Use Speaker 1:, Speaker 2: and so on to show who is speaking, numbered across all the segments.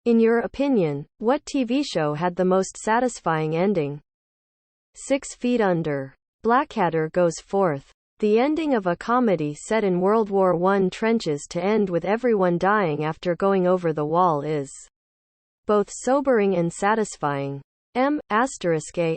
Speaker 1: In your opinion, what TV show had the most satisfying ending? 6 Feet Under. Blackadder goes forth. The ending of a comedy set in World War I trenches to end with everyone dying after going over the wall is both sobering and satisfying. *A**S***H**.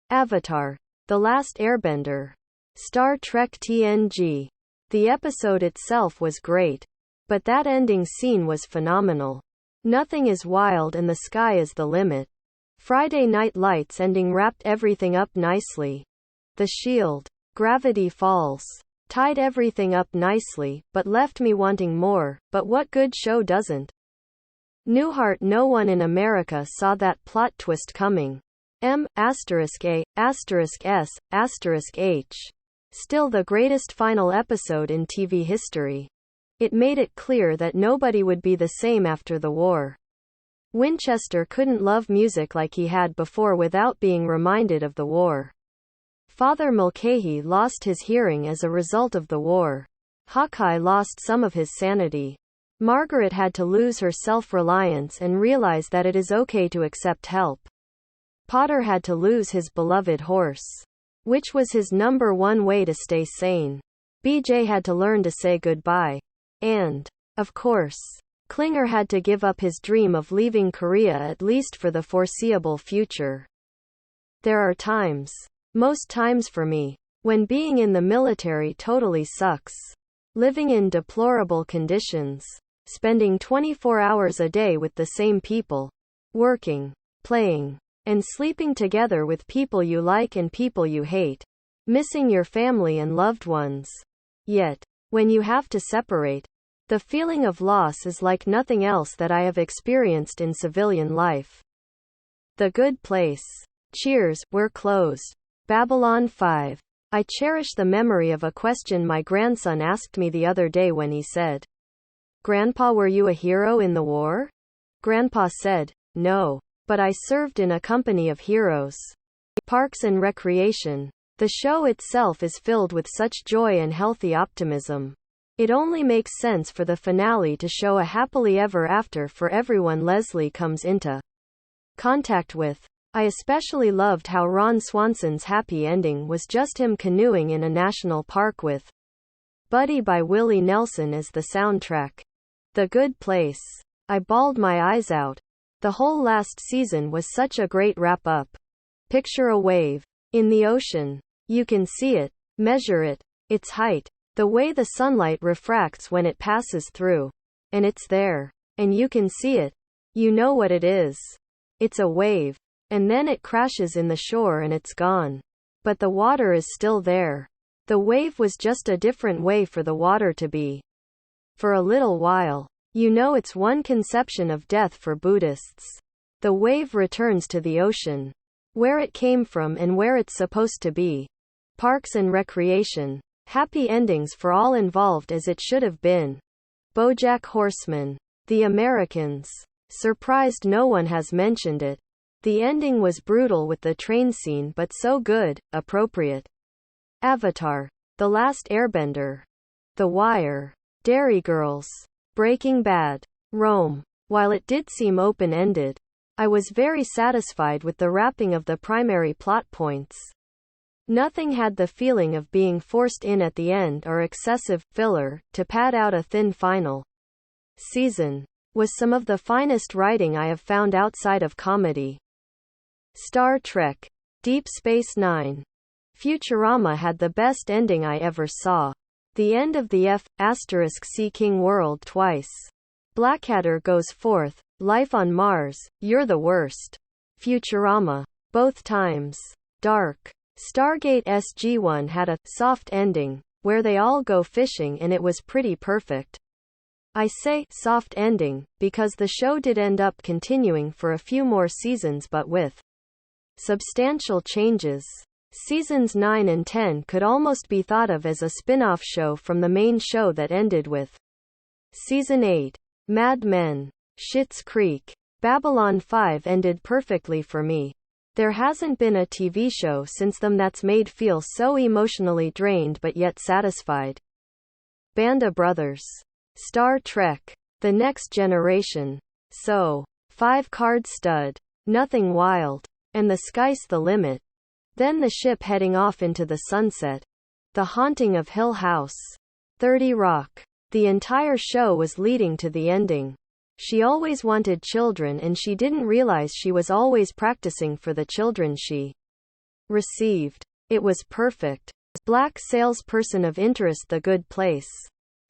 Speaker 1: Avatar: The Last Airbender. Star Trek TNG. The episode itself was great, but that ending scene was phenomenal. Nothing is wild and the sky is the limit. Friday Night Lights ending wrapped everything up nicely. The Shield. Gravity Falls. Tied everything up nicely, but left me wanting more, but what good show doesn't? Newhart. No one in America saw that plot twist coming. *A**S***H**. Still the greatest final episode in TV history. It made it clear that nobody would be the same after the war. Winchester couldn't love music like he had before without being reminded of the war. Father Mulcahy lost his hearing as a result of the war. Hawkeye lost some of his sanity. Margaret had to lose her self-reliance and realize that it is okay to accept help. Potter had to lose his beloved horse, which was his #1 way to stay sane. BJ had to learn to say goodbye. And, of course, Klinger had to give up his dream of leaving Korea at least for the foreseeable future. There are times, most times for me, when being in the military totally sucks. Living in deplorable conditions, spending 24 hours a day with the same people, working, playing, and sleeping together with people you like and people you hate, missing your family and loved ones. Yet, when you have to separate, the feeling of loss is like nothing else that I have experienced in civilian life. The Good Place. Cheers, we're closed. Babylon 5. I cherish the memory of a question my grandson asked me the other day when he said, "Grandpa, were you a hero in the war?" Grandpa said, "No, but I served in a company of heroes." Parks and Recreation. The show itself is filled with such joy and healthy optimism. It only makes sense for the finale to show a happily ever after for everyone Leslie comes into contact with. I especially loved how Ron Swanson's happy ending was just him canoeing in a national park with Buddy by Willie Nelson as the soundtrack. The Good Place. I bawled my eyes out. The whole last season was such a great wrap-up. Picture a wave in the ocean. You can see it, measure it, its height, the way the sunlight refracts when it passes through. And it's there. And you can see it. You know what it is. It's a wave. And then it crashes in the shore and it's gone. But the water is still there. The wave was just a different way for the water to be. For a little while. You know, it's one conception of death for Buddhists. The wave returns to the ocean, where it came from and where it's supposed to be. Parks and Recreation. Happy endings for all involved as it should have been. BoJack Horseman. The Americans. Surprised no one has mentioned it. The ending was brutal with the train scene but so good, appropriate. Avatar. The Last Airbender. The Wire. Dairy Girls. Breaking Bad. Rome. While it did seem open-ended, I was very satisfied with the wrapping of the primary plot points. Nothing had the feeling of being forced in at the end or excessive filler to pad out a thin final season. Was some of the finest writing I have found outside of comedy. Star Trek. Deep Space Nine. Futurama had the best ending I ever saw. The end of the F*** King world twice. Blackadder goes forth. Life on Mars. You're the worst. Futurama. Both times. Dark. Stargate SG-1 had a soft ending, where they all go fishing and it was pretty perfect. I say soft ending, because the show did end up continuing for a few more seasons but with substantial changes. Seasons 9 and 10 could almost be thought of as a spin-off show from the main show that ended with Season 8. Mad Men. Schitt's Creek. Babylon 5 ended perfectly for me. There hasn't been a TV show since them that's made feel so emotionally drained but yet satisfied. Band of Brothers. Star Trek: The Next Generation. So, 5-card stud. Nothing wild. And the sky's the limit. Then the ship heading off into the sunset. The Haunting of Hill House. 30 Rock. The entire show was leading to the ending. She always wanted children and she didn't realize she was always practicing for the children she received. It was perfect. Black salesperson of interest. The Good Place.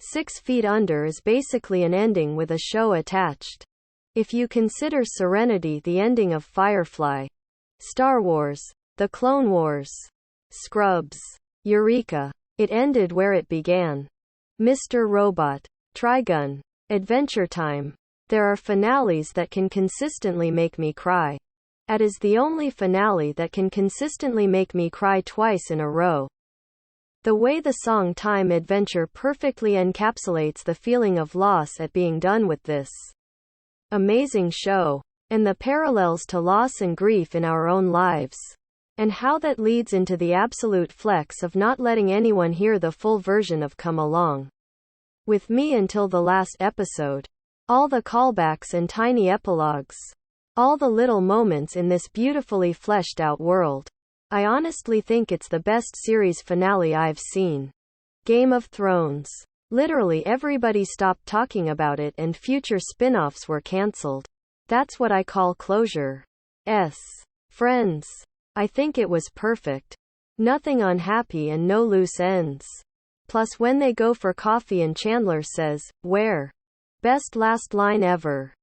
Speaker 1: 6 Feet Under is basically an ending with a show attached. If you consider Serenity the ending of Firefly, Star Wars, The Clone Wars, Scrubs, Eureka, it ended where it began. Mr. Robot, Trigun, Adventure Time. There are finales that can consistently make me cry. That is the only finale that can consistently make me cry twice in a row. The way the song Time Adventure perfectly encapsulates the feeling of loss at being done with this amazing show, and the parallels to loss and grief in our own lives, and how that leads into the absolute flex of not letting anyone hear the full version of Come Along with Me until the last episode. All the callbacks and tiny epilogues. All the little moments in this beautifully fleshed out world. I honestly think it's the best series finale I've seen. Game of Thrones. Literally everybody stopped talking about it and future spin-offs were cancelled. That's what I call closure. Friends. I think it was perfect. Nothing unhappy and no loose ends. Plus when they go for coffee and Chandler says, "Where?" Best last line ever.